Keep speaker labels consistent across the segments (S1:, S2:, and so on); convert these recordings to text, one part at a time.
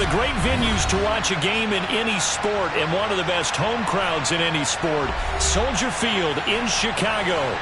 S1: the great venues to watch a game in any sport and one of the best home crowds in any sport. Soldier Field in Chicago.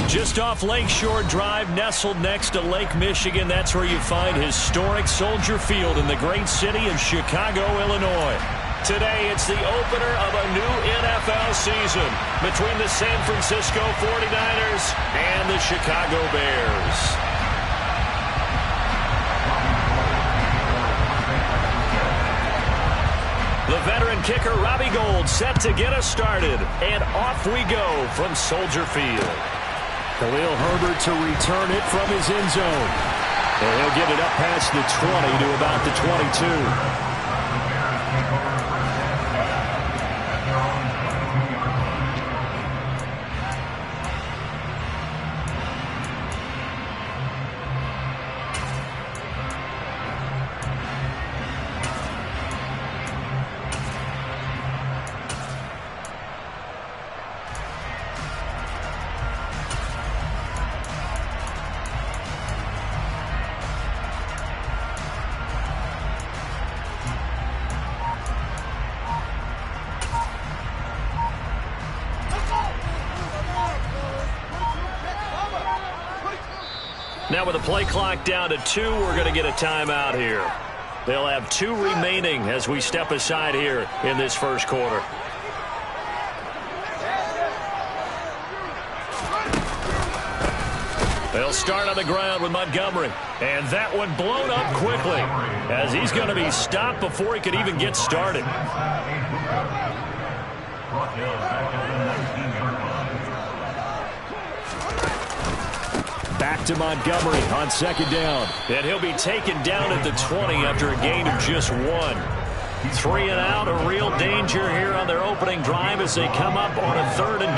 S1: Just off Lakeshore Drive, nestled next to Lake Michigan. That's where you find historic Soldier Field in the great city of Chicago, Illinois. Today, it's the opener of a new NFL season between the San Francisco 49ers and the Chicago Bears. The veteran kicker, Robbie Gould, set to get us started. And off we go from Soldier Field. Khalil Herbert to return it from his end zone. And he'll get it up past the 20 to about the 22. Now with the play clock down to 2, we're going to get a timeout here. They'll have 2 remaining as we step aside here in this first quarter. They'll start on the ground with Montgomery. And that one blown up quickly as he's going to be stopped before he could even get started. Back to Montgomery on second down. And he'll be taken down at the 20 after a gain of just 1. 3 and out, a real danger here on their opening drive as they come up on a 3rd and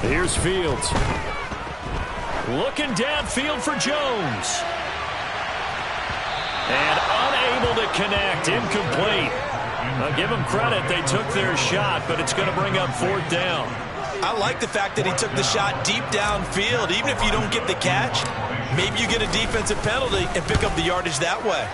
S1: 12. Here's Fields. Looking downfield for Jones. And unable to connect. Incomplete. I'll give them credit. They took their shot, but it's going to bring up 4th down.
S2: I like the fact that he took the shot deep downfield. Even if you don't get the catch, maybe you get a defensive penalty and pick up the yardage that way.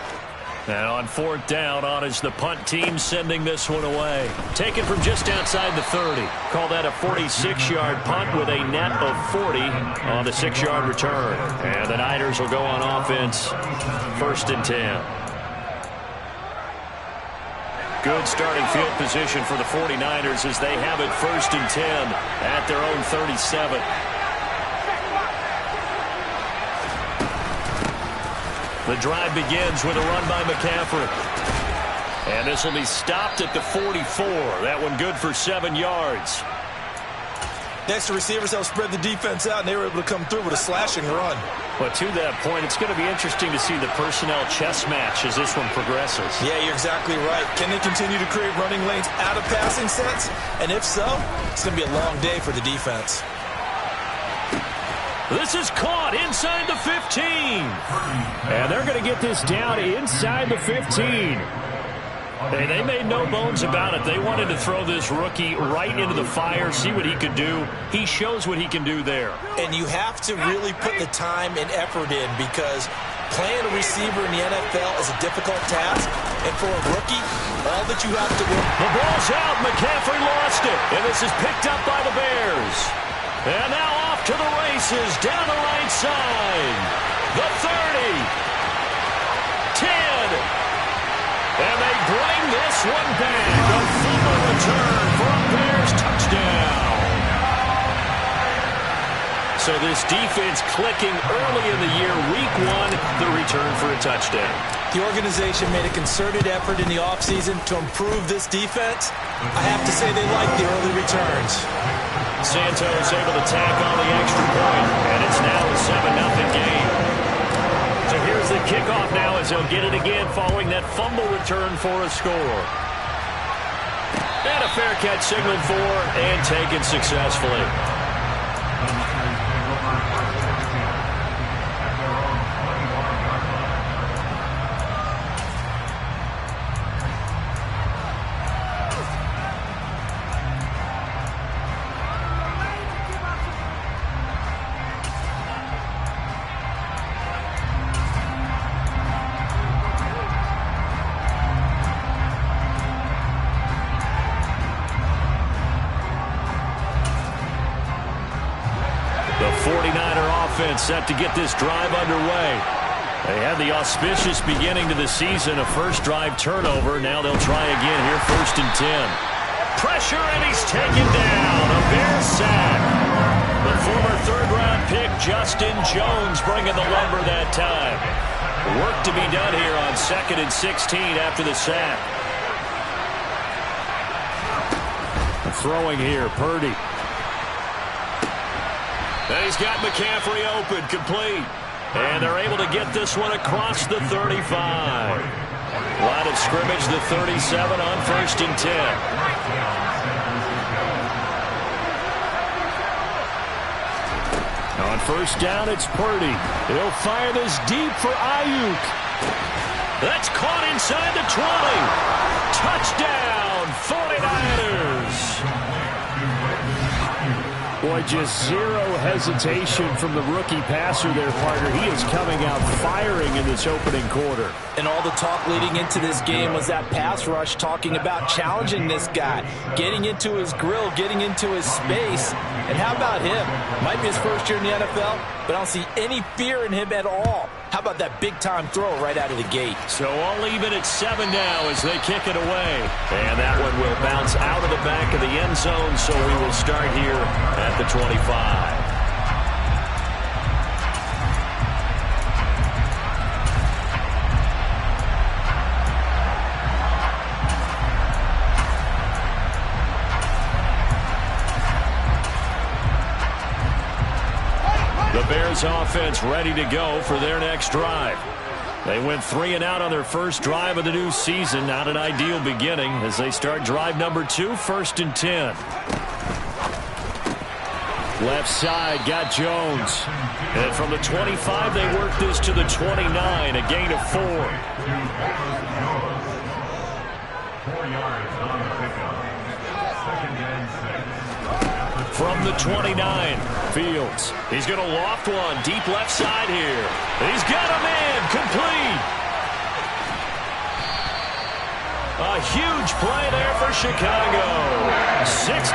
S1: And on 4th down, on is the punt team sending this one away. Taken from just outside the 30. Call that a 46-yard punt with a net of 40 on the 6-yard return. And the Niners will go on offense, 1st and 10. Good starting field position for the 49ers as they have it 1st and 10 at their own 37. The drive begins with a run by McCaffrey. And this will be stopped at the 44. That one good for 7 yards.
S2: Next, the receivers help spread the defense out, and they were able to come through with a slashing run.
S1: But to that point, it's going to be interesting to see the personnel chess match as this one progresses.
S2: Yeah, you're exactly right. Can they continue to create running lanes out of passing sets? And if so, it's going to be a long day for the defense.
S1: This is caught inside the 15. And they're going to get this down inside the 15. Hey, they made no bones about it. They wanted to throw this rookie right into the fire, see what he could do. He shows what he can do there.
S2: And you have to really put the time and effort in, because playing a receiver in the NFL is a difficult task. And for a rookie, all that you have to do.
S1: The ball's out. McCaffrey lost it. And this is picked up by the Bears. And now off to the races down the right side. The 30. 10. And they bring this one back. A fumble return for a Bears touchdown. So this defense clicking early in the year, week 1, the return for a touchdown.
S2: The organization made a concerted effort in the offseason to improve this defense. I have to say they like the early returns.
S1: Santos able to tack on the extra point, and it's now a 7-0 game. So here's the kickoff now as they'll get it again following that fumble return for a score. And a fair catch signaled for and taken successfully. Set to get this drive underway. They had the auspicious beginning to the season, a first drive turnover. Now they'll try again here, 1st and 10. Pressure, and he's taken down. A Bears sack. The former third-round pick, Justin Jones, bringing the lumber that time. Work to be done here on 2nd and 16 after the sack. Throwing here, Purdy. And he's got McCaffrey open, complete. And they're able to get this one across the 35. Line of scrimmage, the 37 on 1st and 10. On 1st down, it's Purdy. He'll fire this deep for Ayuk. That's caught inside the 20. Touchdown, 49ers. Boy, just zero hesitation from the rookie passer there, partner. He is coming out firing in this opening quarter.
S2: And all the talk leading into this game was that pass rush, talking about challenging this guy, getting into his grill, getting into his space. And how about him? Might be his first year in the NFL, but I don't see any fear in him at all. How about that big-time throw right out of the gate?
S1: So all even at 7 now as they kick it away. And that one will bounce out of the back of the end zone, so we will start here at the 25. The Bears offense ready to go for their next drive. They went 3 and out on their first drive of the new season. Not an ideal beginning as they start drive number 2, 1st and 10. Left side, got Jones. And from the 25, they work this to the 29, a gain of 4.
S3: 4 yards on the pickup. 2nd and 6.
S1: From the 29, Fields. He's going to loft one deep left side here. He's got a man complete. A huge play there for Chicago. 65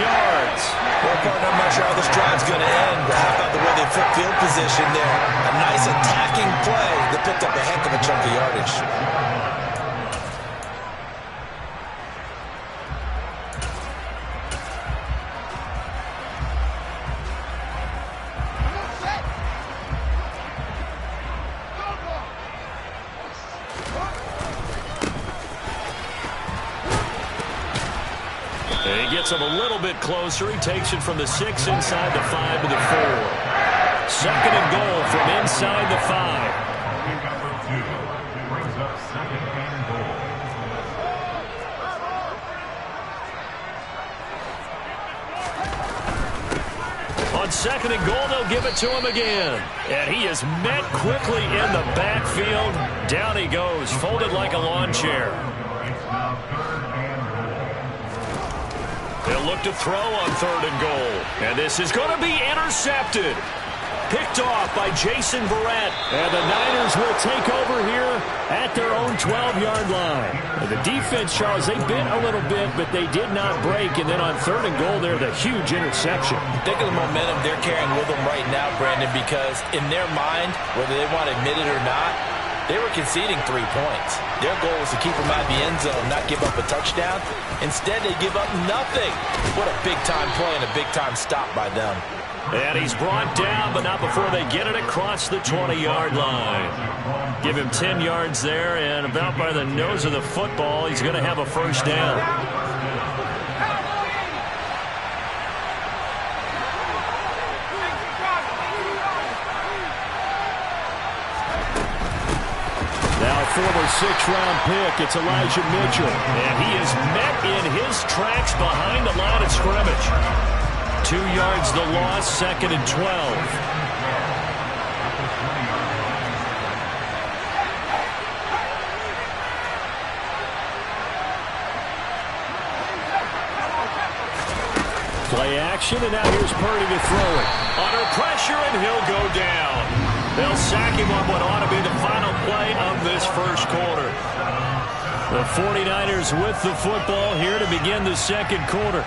S1: yards.
S2: Well, partner, I'm not sure how this drive's going to end, but how about the way they flip field position there? A nice attacking play that picked up a heck of a chunk of yardage.
S1: He gets him a little bit closer. He takes it from the 6 inside the 5 to the 4. 2nd and goal from inside the 5.
S3: Number 2 brings up 2nd and goal.
S1: On 2nd and goal, they'll give it to him again. And he is met quickly in the backfield. Down he goes, folded like a lawn chair. look to throw on 3rd and goal. And this is going to be intercepted. Picked off by Jason Verrett. And the Niners will take over here at their own 12-yard line. And the defense, Charles, they bit a little bit, but they did not break. And then on 3rd and goal, they're the huge interception.
S2: Think of the momentum they're carrying with them right now, Brandon, because in their mind, whether they want to admit it or not, they were conceding 3 points. Their goal was to keep them out of the end zone, not give up a touchdown. Instead, they give up nothing. What a big-time play and a big-time stop by them.
S1: And he's brought down, but not before they get it across the 20-yard line. Give him 10 yards there, and about by the nose of the football, he's going to have a first down. Now, former 6th-round pick, it's Elijah Mitchell. And he is met in his tracks behind the line of scrimmage. 2 yards the loss, 2nd and 12. Play action, and now here's Purdy to throw it. Under pressure, and he'll go down. They'll sack him on what ought to be the final play of this first quarter. The 49ers with the football here to begin the second quarter.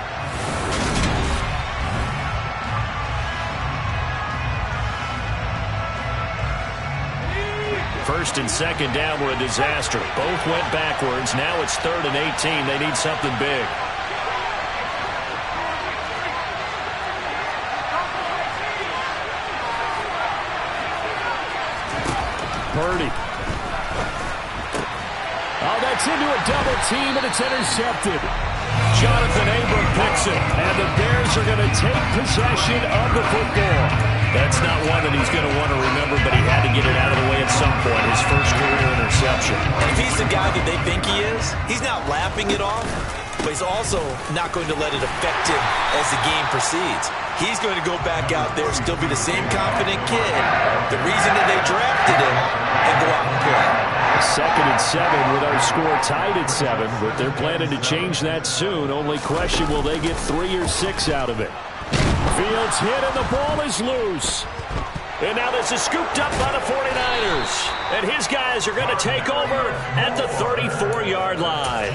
S1: First and second down were a disaster. Both went backwards. Now it's 3rd and 18. They need something big. Purdy. Oh, that's into a double team, and it's intercepted. Jonathan Abram picks it, and the Bears are going to take possession of the football. That's not one that he's going to want to remember, but he had to get it out of the way at some point. His first career interception.
S2: And if he's the guy that they think he is, he's not laughing it off, but he's also not going to let it affect him as the game proceeds. He's going to go back out there, still be the same confident kid, the reason that they drafted him, and go out and play.
S1: 2nd and 7 with our score tied at 7, but they're planning to change that soon. Only question, will they get 3 or 6 out of it? Fields hit, and the ball is loose. And now this is scooped up by the 49ers. And his guys are going to take over at the 34-yard line.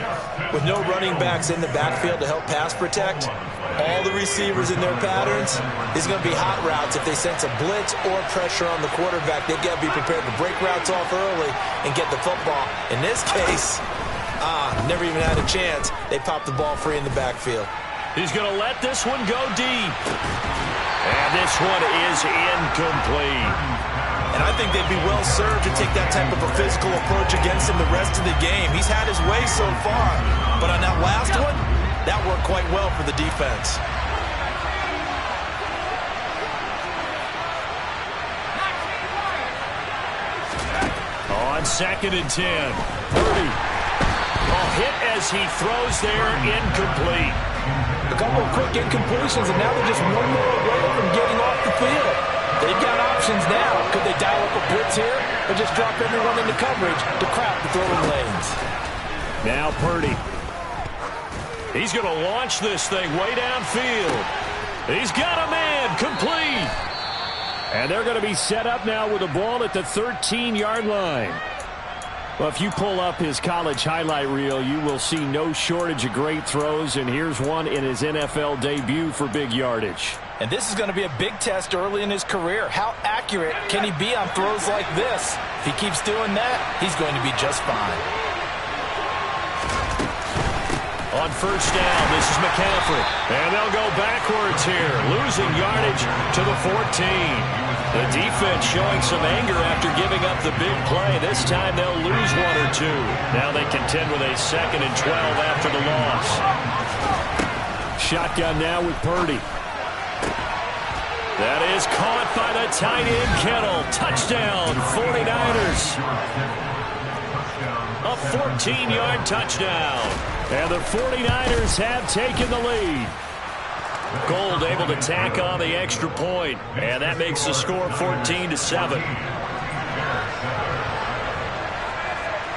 S2: With no running backs in the backfield to help pass protect, all the receivers in their patterns, is going to be hot routes. If they sense a blitz or pressure on the quarterback, they've got to be prepared to break routes off early and get the football. In this case, never even had a chance. They popped the ball free in the backfield.
S1: He's going to let this one go deep. And this one is incomplete.
S2: And I think they'd be well served to take that type of a physical approach against him the rest of the game. He's had his way so far. But on that last one, that worked quite well for the defense.
S1: On 2nd and 10. Purdy. A hit as he throws there, incomplete.
S2: A couple of quick incompletions, and now they're just one more away from getting off the field. They've got options now. Could they dial up a blitz here, or just drop everyone into coverage to crowd the throwing lanes?
S1: Now Purdy. He's going to launch this thing way downfield. He's got a man, complete. And they're going to be set up now with the ball at the 13-yard line. Well, if you pull up his college highlight reel, you will see no shortage of great throws, and here's one in his NFL debut for big yardage.
S2: And this is going to be a big test early in his career. How accurate can he be on throws like this? If he keeps doing that, he's going to be just fine.
S1: On first down, this is McCaffrey. And they'll go backwards here, losing yardage to the 14. The defense showing some anger after giving up the big play. This time they'll lose 1 or 2. Now they contend with a 2nd and 12 after the loss. Shotgun now with Purdy. That is caught by the tight end Kittle. Touchdown, 49ers. A 14-yard touchdown. And the 49ers have taken the lead. Gold able to tack on the extra point, and that makes the score 14-7.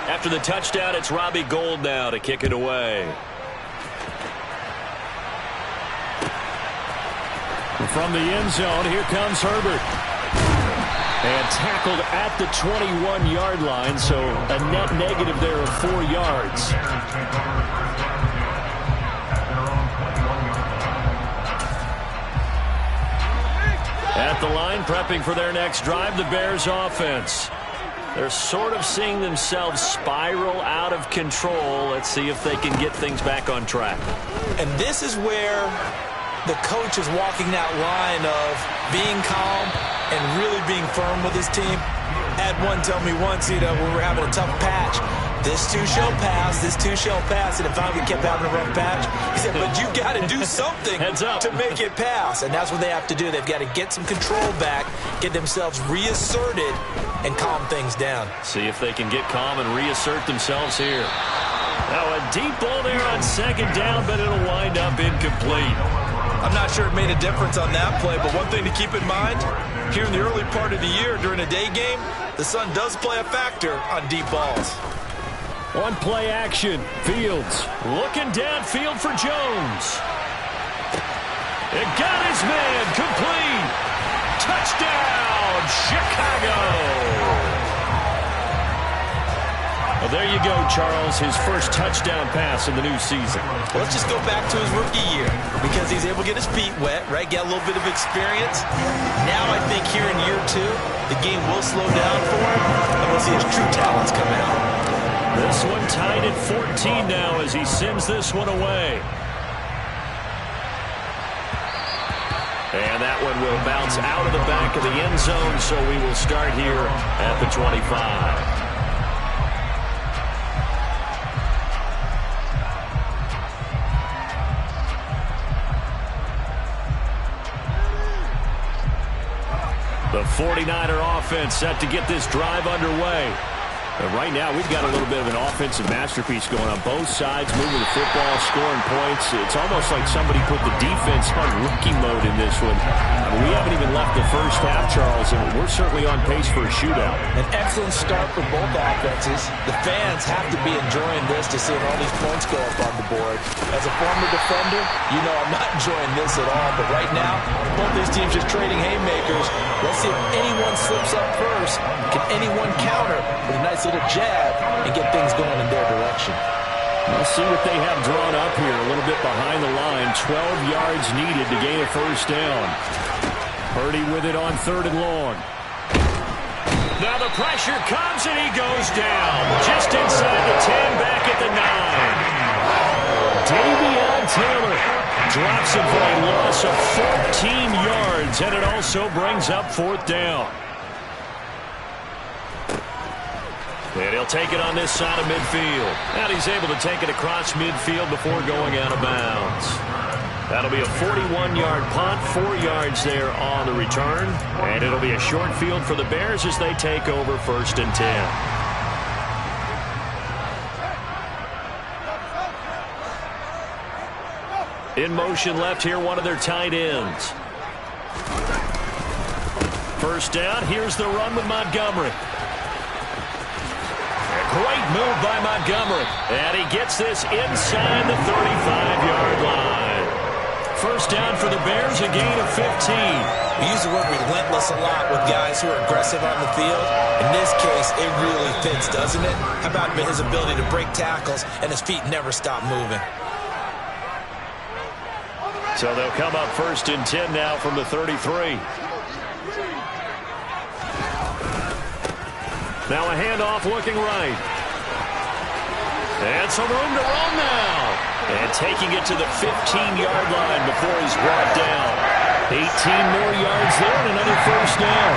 S1: After the touchdown, it's Robbie Gould now to kick it away. from the end zone. Here comes Herbert. And tackled at the 21-yard line, so a net negative there of 4 yards. At the line, prepping for their next drive, the Bears offense. They're sort of seeing themselves spiral out of control. Let's see if they can get things back on track.
S2: And this is where the coach is walking that line of being calm and really being firm with his team. Had one tell me once, when we were having a tough patch, this too shall pass, this too shall pass, and if finally we kept having a rough patch, he said, but you got to do something to make it pass, and that's what they have to do. They've got to get some control back, get themselves reasserted, and calm things down.
S1: See if they can get calm and reassert themselves here. Now a deep ball there on second down, but it'll wind up incomplete.
S2: I'm not sure it made a difference on that play, but one thing to keep in mind, here in the early part of the year during a day game, the sun does play a factor on deep balls.
S1: One play action. Fields looking downfield for Jones. It got his man complete. Touchdown, Chicago. Well, there you go, Charles. His first touchdown pass in the new season.
S2: Well, let's just go back to his rookie year because he's able to get his feet wet, right? Get a little bit of experience. Now I think here in year 2, the game will slow down for him, and we'll see his true talents come out.
S1: This one tied at 14 now as he sends this one away. And that one will bounce out of the back of the end zone, so we will start here at the 25. The 49er offense set to get this drive underway. And right now, we've got a little bit of an offensive masterpiece going on both sides, moving the football, scoring points. It's almost like somebody put the defense on rookie mode in this one. I mean, we haven't even left the first half, Charles, and we're certainly on pace for a shootout.
S2: An excellent start for both offenses. The fans have to be enjoying this to see all these points go up on the board. As a former defender, you know I'm not enjoying this at all. But right now, both these teams just trading haymakers. Let's see if anyone slips up first. Can anyone counter with a nice little jab and get things going in their direction?
S1: We'll see what they have drawn up here. A little bit behind the line. 12 yards needed to gain a first down. Purdy with it on 3rd and long. Now the pressure comes and he goes down. Just inside the 10, back at the 9. Davion Taylor drops him for a loss of 14 yards, and it also brings up 4th down. And he'll take it on this side of midfield. And he's able to take it across midfield before going out of bounds. That'll be a 41-yard punt, 4 yards there on the return. And it'll be a short field for the Bears as they take over 1st and 10. In motion left here, one of their tight ends. First down, here's the run with Montgomery. Great move by Montgomery. And he gets this inside the 35-yard line. First down for the Bears, a gain of 15.
S2: We use the word relentless a lot with guys who are aggressive on the field. In this case, it really fits, doesn't it? How about his ability to break tackles and his feet never stop moving?
S1: So they'll come up 1st and 10 now from the 33. Now a handoff looking right. And some room to run now. And taking it to the 15-yard line before he's brought down. 18 more yards there and another first down.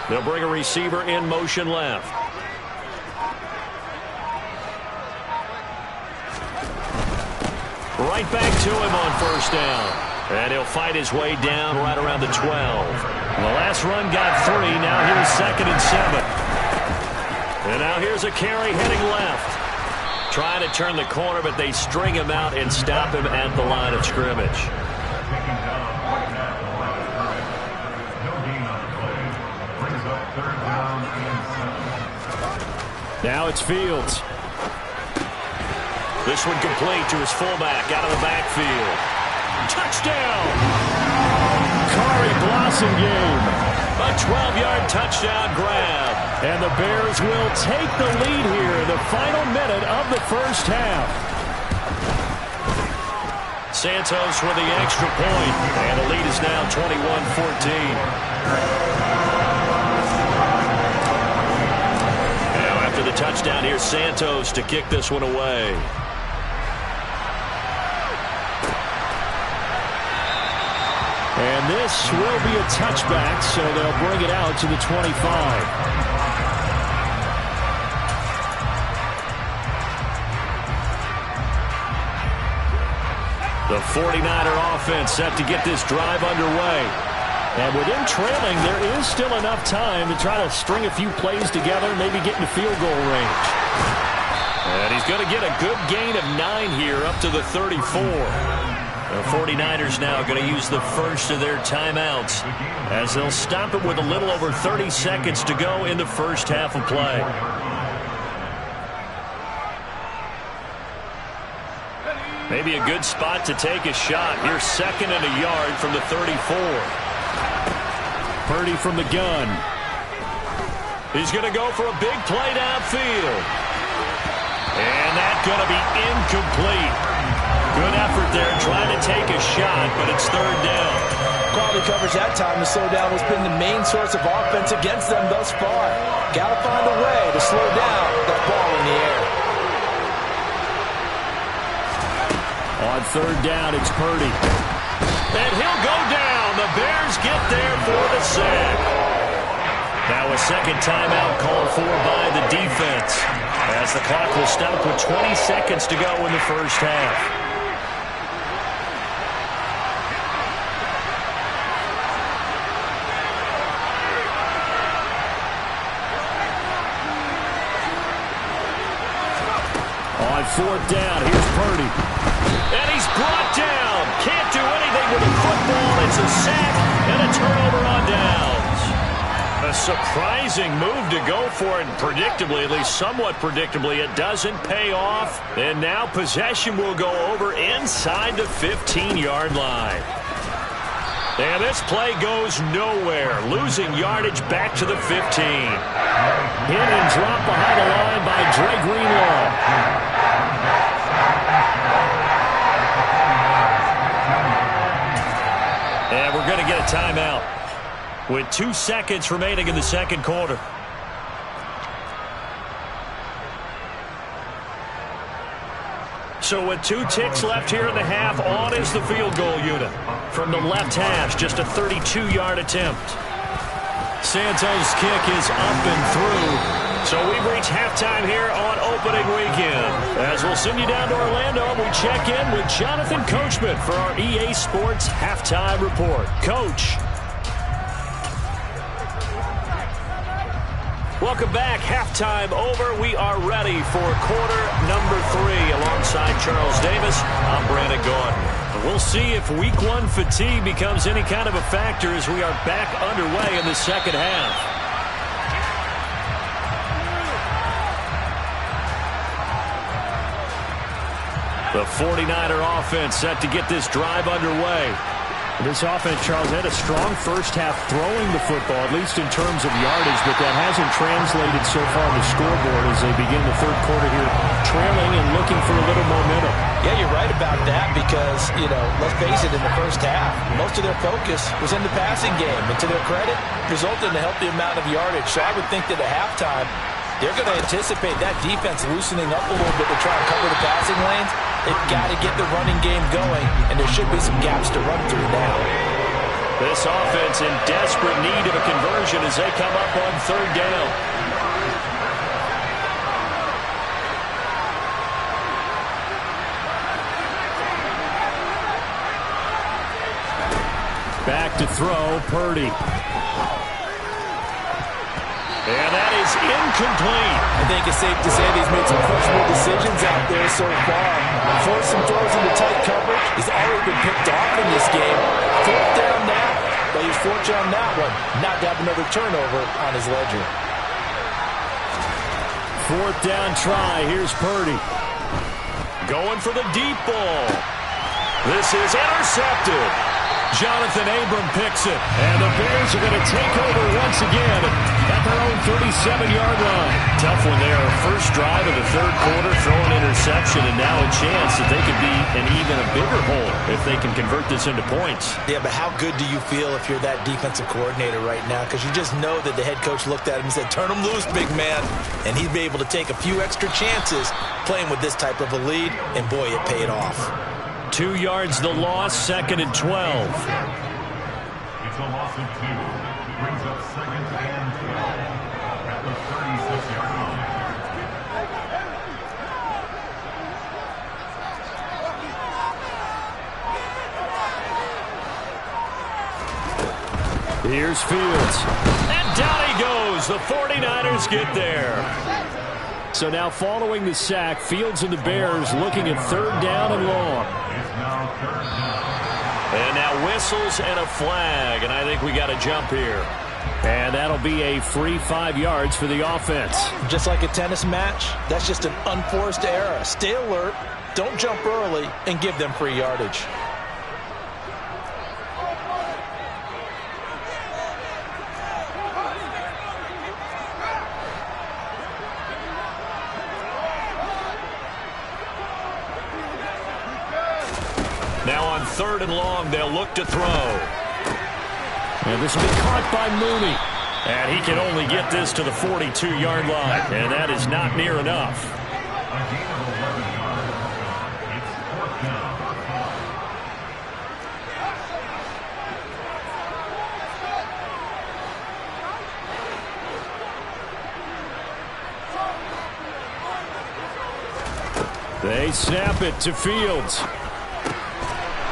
S1: They'll bring a receiver in motion left. Right back to him on first down. And he'll fight his way down right around the 12. The last run got 3. Now here's 2nd and 7. And now here's a carry heading left. Trying to turn the corner, but they string him out and stop him at the line of scrimmage.
S3: third down and 7.
S1: Now it's Fields. This one complete to his fullback out of the backfield. Touchdown! Kari Blossom game. A 12-yard touchdown grab. And the Bears will take the lead here in the final minute of the first half. Santos with the extra point. And the lead is now 21-14. Now after the touchdown, here's Santos to kick this one away. And this will be a touchback, so they'll bring it out to the 25. The 49er offense set to get this drive underway. And with him trailing, there is still enough time to try to string a few plays together, maybe get into field goal range. And he's going to get a good gain of 9 here up to the 34. The 49ers now going to use the first of their timeouts as they'll stop it with a little over 30 seconds to go in the first half of play. Maybe a good spot to take a shot. Here's 2nd and a yard from the 34. Purdy from the gun. He's going to go for a big play downfield. And that's going to be incomplete. Good effort there trying to take a shot, but it's 3rd down.
S2: Quality coverage that time to slow down has been the main source of offense against them thus far. Got to find a way to slow down that ball in the air.
S1: On 3rd down, it's Purdy. And he'll go down. The Bears get there for the sack. Now a second timeout called for by the defense as the clock will stop with 20 seconds to go in the first half. On 4th down, here's Purdy. And he's brought down. Can't do anything with the football. It's a sack and a turnover on downs. A surprising move to go for it, and predictably, at least somewhat predictably, it doesn't pay off. And now possession will go over inside the 15-yard line. And this play goes nowhere, losing yardage back to the 15. Hit and drop behind the line by Dre Greenlaw. And we're going to get a timeout with 2 seconds remaining in the second quarter. So with 2 ticks left here in the half, on is the field goal unit. From the left hash, just a 32-yard attempt. Santos' kick is up and through. So we've reached halftime here on opening weekend. As we'll send you down to Orlando, we check in with Jonathan Coachman for our EA Sports Halftime Report. Coach. Welcome back. Halftime over. We are ready for quarter number 3. Alongside Charles Davis, I'm Brandon Gordon. We'll see if week 1 fatigue becomes any kind of a factor as we are back underway in the second half. The 49er offense set to get this drive underway. This offense, Charles, had a strong first half throwing the football, at least in terms of yardage, but that hasn't translated so far on the scoreboard as they begin the third quarter here, trailing and looking for a little momentum.
S2: Yeah, you're right about that because, let's face it, in the first half, most of their focus was in the passing game. And to their credit, resulted in a healthy amount of yardage. So I would think that at halftime, they're going to anticipate that defense loosening up a little bit to try and cover the passing lanes. They've got to get the running game going, and there should be some gaps to run through now.
S1: This offense in desperate need of a conversion as they come up on 3rd down. Back to throw, Purdy. And that is incomplete.
S2: I think it's safe to say that he's made some questionable decisions out there so far. Forced some throws into tight coverage. He's already been picked off in this game. 4th down now. but he was fortunate on that one not to have another turnover on his ledger.
S1: 4th down try. Here's Purdy. Going for the deep ball. This is intercepted. Jonathan Abram picks it. And the Bears are going to take over once again at their own 37-yard line. Tough one there. First drive of the third quarter, throw an interception, and now a chance that they could be in even a bigger hole if they can convert this into points.
S2: Yeah, but how good do you feel if you're that defensive coordinator right now? Because you just know that the head coach looked at him and said, turn him loose, big man. And he'd be able to take a few extra chances playing with this type of a lead, and boy, it paid off.
S1: 2 yards the loss, 2nd and 12.
S3: It's a loss of 2. Brings up 2nd and 12 at the 36-yard
S1: line. Here's Fields. And down he goes. The 49ers get there. So now following the sack, Fields and the Bears looking at 3rd down and long. And now whistles and a flag, and I think we got a jump here. And that'll be a free 5 yards for the offense.
S2: Just like a tennis match, that's just an unforced error. Stay alert, don't jump early, and give them free yardage.
S1: Now on 3rd and long, they'll look to throw. And this will be caught by Mooney. And he can only get this to the 42-yard line. And that is not near enough. They snap it to Fields.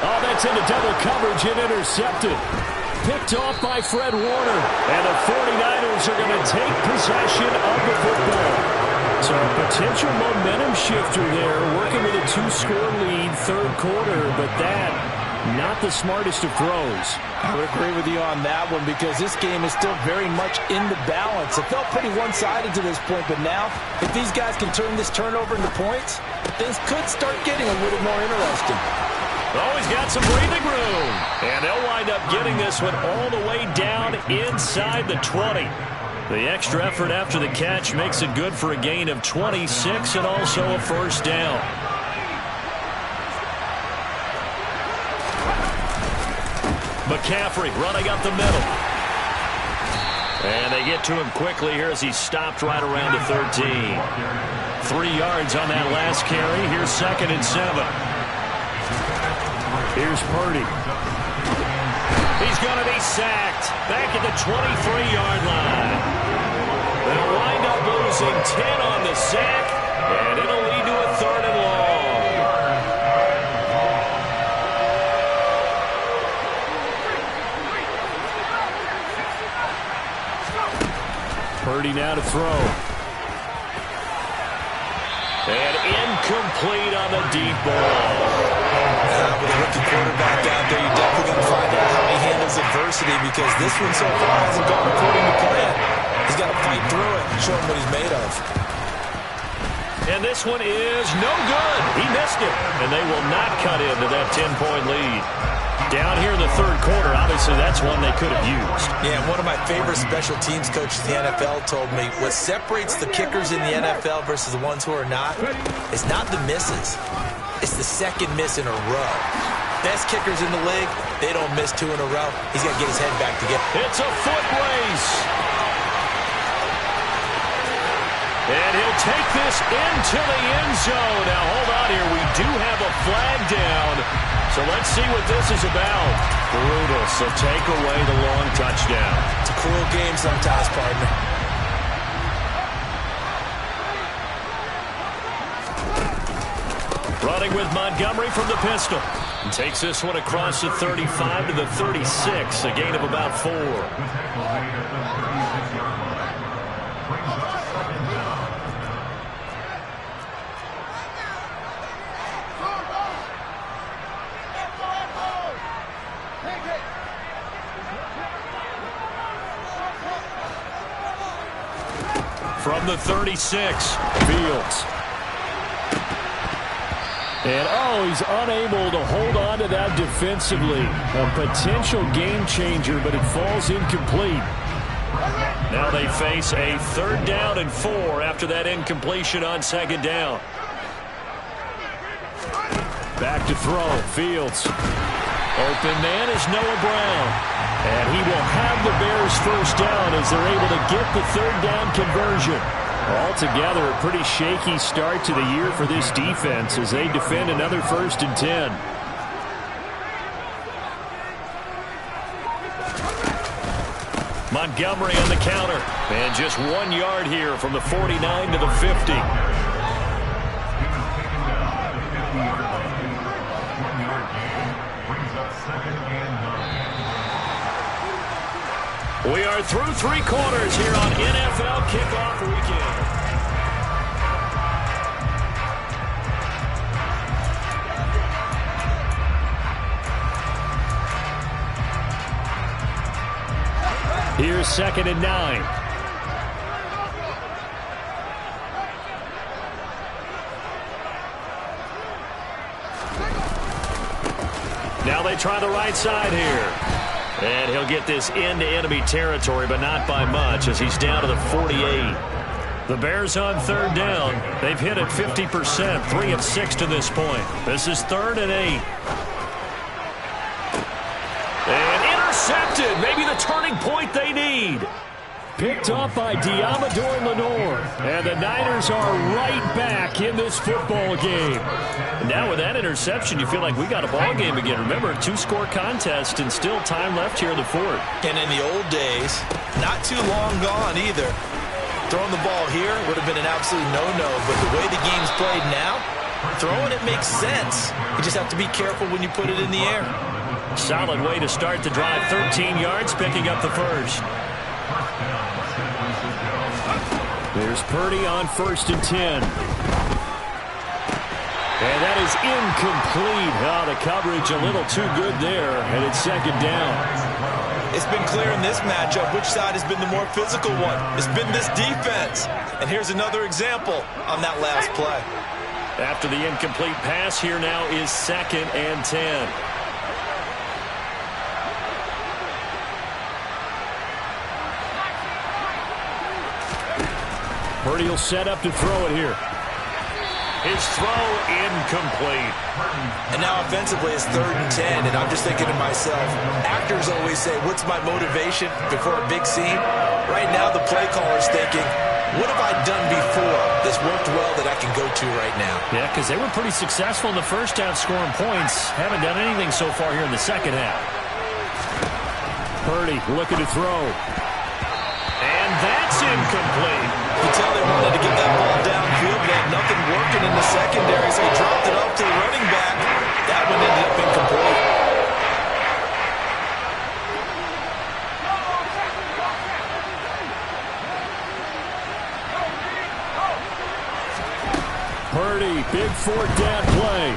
S1: Oh, that's into double coverage and intercepted. Picked off by Fred Warner. And the 49ers are going to take possession of the football. So a potential momentum shifter there, working with a 2-score lead, 3rd quarter, but that, not the smartest of throws.
S2: I would agree with you on that one because this game is still very much in the balance. It felt pretty one-sided to this point, but now, if these guys can turn this turnover into points, things could start getting a little more interesting.
S1: Oh, he's got some breathing room. And they'll wind up getting this one all the way down inside the 20. The extra effort after the catch makes it good for a gain of 26 and also a 1st down. McCaffrey running up the middle. And they get to him quickly here as he's stopped right around the 13. 3 yards on that last carry. Here's 2nd and 7. Here's Purdy. He's going to be sacked back at the 23-yard line. They'll wind up losing 10 on the sack, and it'll lead to a 3rd and long. Purdy now to throw. And incomplete on the deep ball.
S2: With a rookie quarterback out there, you're definitely going to find out how he handles adversity because this one so far hasn't gone according to plan. He's got to fight through it and show him what he's made of.
S1: And this one is no good. He missed it. And they will not cut into that 10-point lead. Down here in the 3rd quarter, obviously that's one they could have used.
S2: Yeah, one of my favorite special teams coaches in the NFL told me what separates the kickers in the NFL versus the ones who are not is not the misses. It's the 2nd miss in a row. Best kickers in the league, they don't miss 2 in a row. He's got to get his head back together.
S1: It's a foot race. And he'll take this into the end zone. Now, hold on here. We do have a flag down. So let's see what this is about. Brutal. So take away the long touchdown.
S2: It's a cruel game sometimes, partner.
S1: Running with Montgomery from the pistol. And takes this one across the 35 to the 36. A gain of about 4. from the 36. Fields. And, he's unable to hold on to that defensively. A potential game changer, but it falls incomplete. Now they face a 3rd down and 4 after that incompletion on 2nd down. Back to throw. Fields. Open man is Noah Brown. And he will have the Bears first down as they're able to get the 3rd down conversion. Altogether, a pretty shaky start to the year for this defense as they defend another 1st and 10. Montgomery on the counter. And just 1 yard here from the 49 to the 50. We are through 3 quarters here on NFL Kickoff Weekend. Here's 2nd and 9. Now they try the right side here. And he'll get this into enemy territory, but not by much as he's down to the 48. The Bears on 3rd down. They've hit it 50%, 3 of 6 to this point. This is 3rd and 8. And intercepted. Maybe the turning point they need. Picked off by Diamador Lenore. And the Niners are right back in this football game. Now with that interception, you feel like we got a ball game again. Remember, a 2-score contest and still time left here in the 4th.
S2: And in the old days, not too long gone either. Throwing the ball here would have been an absolute no-no. But the way the game's played now, throwing it makes sense. You just have to be careful when you put it in the air.
S1: Solid way to start the drive. 13 yards, picking up the 1st. There's Purdy on 1st and 10. And that is incomplete. The coverage a little too good there, and it's 2nd down.
S2: It's been clear in this matchup which side has been the more physical one. It's been this defense. And here's another example on that last play.
S1: After the incomplete pass, here now is 2nd and 10. Purdy will set up to throw it here. His throw incomplete.
S2: And now offensively it's 3rd and 10, and I'm just thinking to myself, actors always say, what's my motivation before a big scene? Right now the play caller's thinking, what have I done before that's worked well that I can go to right now?
S1: Yeah, because they were pretty successful in the 1st half scoring points. Haven't done anything so far here in the 2nd half. Purdy looking to throw. And that's incomplete.
S2: You can tell they wanted to get that ball downfield. They had nothing working in the secondary, so he dropped it off to the running back. That one ended up incomplete.
S1: Purdy, big 4th down play.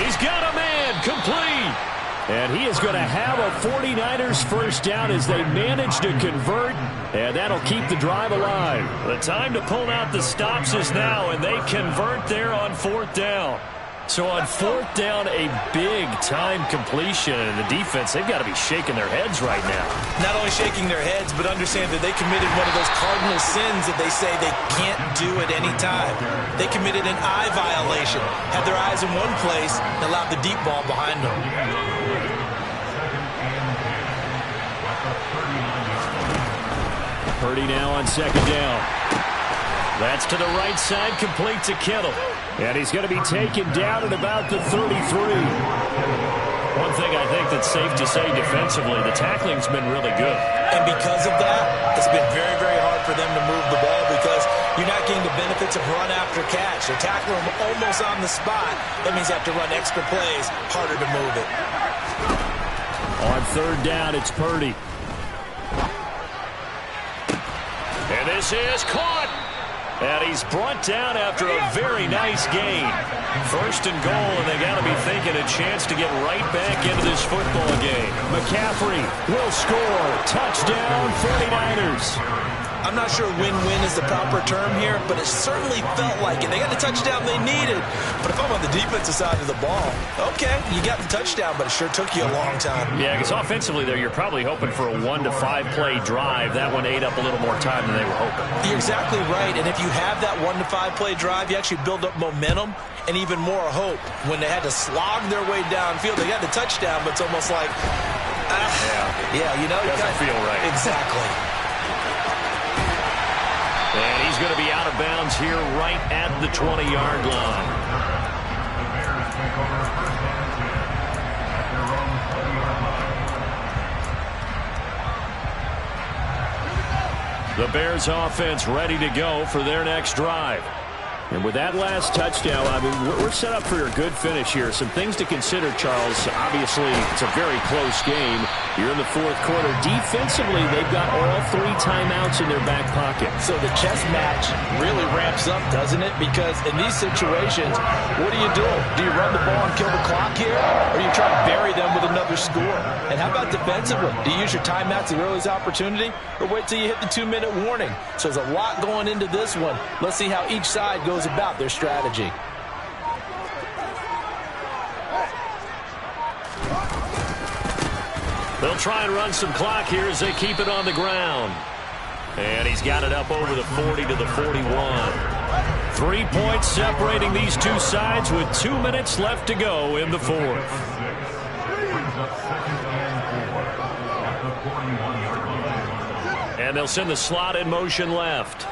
S1: He's got a man, complete. And he is going to have a 49ers first down as they manage to convert, and that'll keep the drive alive. The time to pull out the stops is now, and they convert there on 4th down. So on 4th down, a big-time completion, and the defense, they've got to be shaking their heads right now.
S2: Not only shaking their heads, but understand that they committed one of those cardinal sins that they say they can't do at any time. They committed an eye violation, had their eyes in one place, and allowed the deep ball behind them.
S1: Purdy now on 2nd down. That's to the right side, complete to Kittle. And he's going to be taken down at about the 33. One thing I think that's safe to say defensively, the tackling's been really good.
S2: And because of that, it's been very, very hard for them to move the ball because you're not getting the benefits of run after catch. They're tackling them almost on the spot. That means you have to run extra plays, harder to move it.
S1: On 3rd down, it's Purdy. And this is caught. And he's brought down after a very nice gain. First and goal, and they got to be thinking a chance to get right back into this football game. McCaffrey will score. Touchdown, 49ers.
S2: I'm not sure win-win is the proper term here, but it certainly felt like it. They got the touchdown they needed. But if I'm on the defensive side of the ball, okay, you got the touchdown, but it sure took you a long time.
S1: Yeah, because offensively there, you're probably hoping for a 1 to 5 play drive. That one ate up a little more time than they were hoping.
S2: You're exactly right, and if you have that 1 to 5 play drive, you actually build up momentum and even more hope. When they had to slog their way downfield, they got the touchdown, but it's almost like, yeah, you know,
S1: doesn't feel right.
S2: Exactly.
S1: And he's going to be out of bounds here right at the 20-yard line.
S3: The Bears take over first and 10 at their own 20-yard line.
S1: The Bears offense ready to go for their next drive. And with that last touchdown, I mean, we're set up for a good finish here. Some things to consider, Charles. Obviously, it's a very close game. You're in the fourth quarter. Defensively, they've got all 3 timeouts in their back pocket.
S2: So the chess match really ramps up, doesn't it? Because in these situations, what do you do? Do you run the ball and kill the clock here? Or do you try to bury them with another score? And how about defensively? Do you use your timeouts at the earliest opportunity? Or wait till you hit the 2-minute warning? So there's a lot going into this one. Let's see how each side goes about their strategy.
S1: They'll try and run some clock here as they keep it on the ground. And he's got it up over the 40 to the 41. 3 points separating these two sides with 2 minutes left to go in the fourth.
S3: Brings up second and 4 at the 41-yard line.
S1: And they'll send the slot in motion left.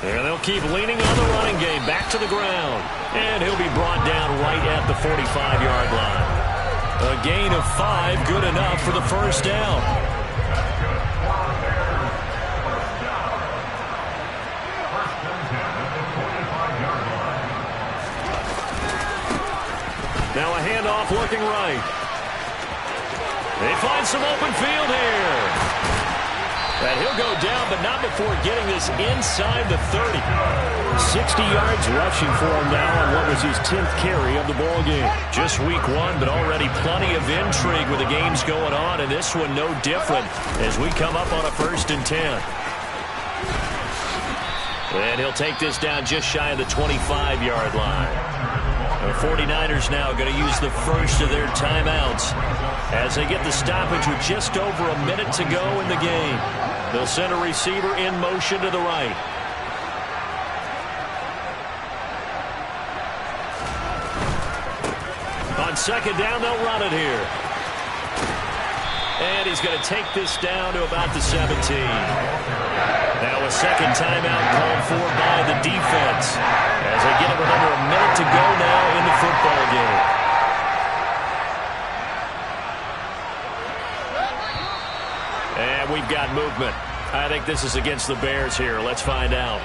S1: And they'll keep leaning on the running game back to the ground. And he'll be brought down right at the 45-yard line. A gain of 5, good enough for the first down. Now a handoff looking right. They find some open field here. And he'll go down, but not before getting this inside the 30. 60 yards rushing for him now on what was his 10th carry of the ball game. Just week 1, but already plenty of intrigue with the games going on, and this one no different as we come up on a 1st and 10. And he'll take this down just shy of the 25-yard line. The 49ers now going to use the first of their timeouts as they get the stoppage with just over a minute to go in the game. They'll send a receiver in motion to the right. On second down, they'll run it here. And he's going to take this down to about the 17. Now a second timeout called for by the defense as they get it with under a minute to go now in the football game. And we've got movement. I think this is against the Bears here. Let's find out.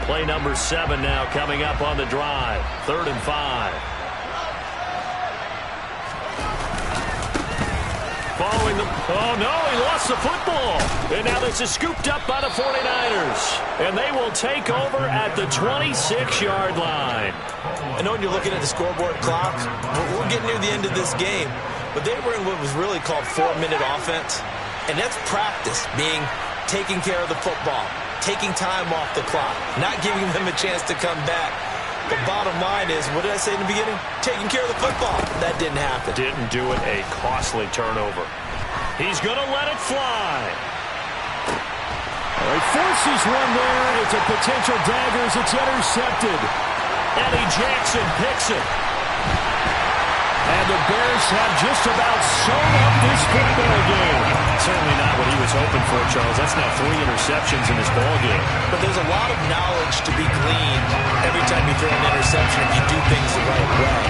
S1: Play number 7 now coming up on the drive. 3rd and 5. Following the... Oh, no, he lost the football. And now this is scooped up by the 49ers. And they will take over at the 26-yard line.
S2: I know when you're looking at the scoreboard clock, we're getting near the end of this game. But they were in what was really called 4-minute offense. And that's practice, being taking care of the football, taking time off the clock, not giving them a chance to come back. The bottom line is, what did I say in the beginning? Taking care of the football. That didn't happen.
S1: Didn't do it. A costly turnover. He's going to let it fly. He forces one there. It's a potential dagger as it's intercepted. Eddie Jackson picks it. And the Bears have just about sewn up this football game. Certainly not what he was hoping for, Charles. That's now 3 interceptions in this ball game.
S2: But there's a lot of knowledge to be gleaned every time you throw an interception if you do things the right way.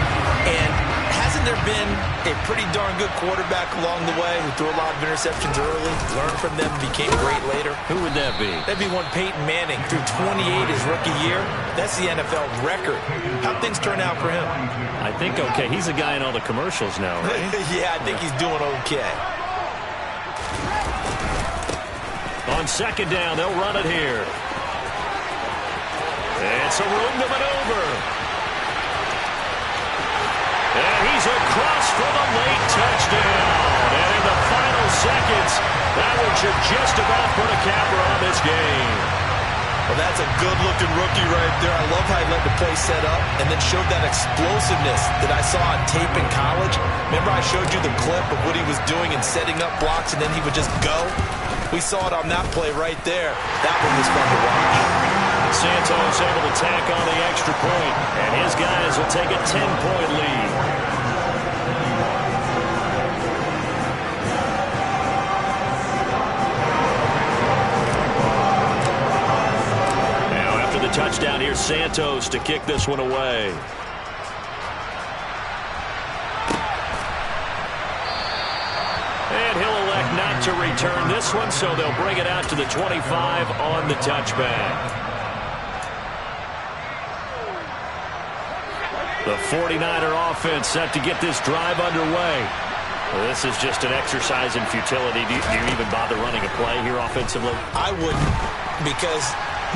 S2: And hasn't there been a pretty darn good quarterback along the way who threw a lot of interceptions early, learned from them, became great later.
S1: Who would that be?
S2: That'd be one Peyton Manning, threw 28 his rookie year. That's the NFL record. How'd things turn out for him?
S1: I think okay. He's a guy in all the commercials now, right?
S2: Yeah, I think he's doing okay.
S1: On second down, they'll run it here. It's a room to maneuver. And he's across for the late touchdown. And in the final seconds, that one should just about put a capper on this game.
S2: Well, that's a good-looking rookie right there. I love how he let the play set up and then showed that explosiveness that I saw on tape in college. Remember I showed you the clip of what he was doing and setting up blocks, and then he would just go? We saw it on that play right there. That one was fun to watch.
S1: Santos able to tack on the extra point, and his guys will take a 10-point lead. Now after the touchdown, here's Santos to kick this one away. And he'll elect not to return this one, so they'll bring it out to the 25 on the touchback. The 49er offense set to get this drive underway. Well, this is just an exercise in futility. Do you even bother running a play here offensively?
S2: I wouldn't, because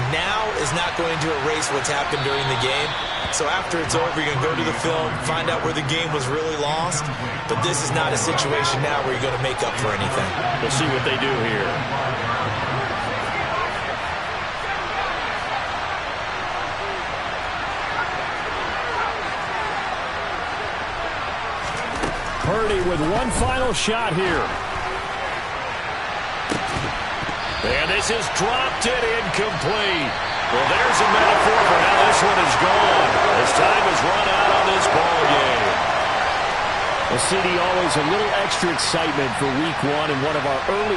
S2: now is not going to erase what's happened during the game. So after it's over, you're going to go to the film, find out where the game was really lost. But this is not a situation now where you're going to make up for anything.
S1: We'll see what they do here. Purdy with one final shot here. And this is dropped it incomplete. Well, there's a metaphor for how this one is gone. As time has run out on this ball game. Well, CD, always a little extra excitement for week one and one of our early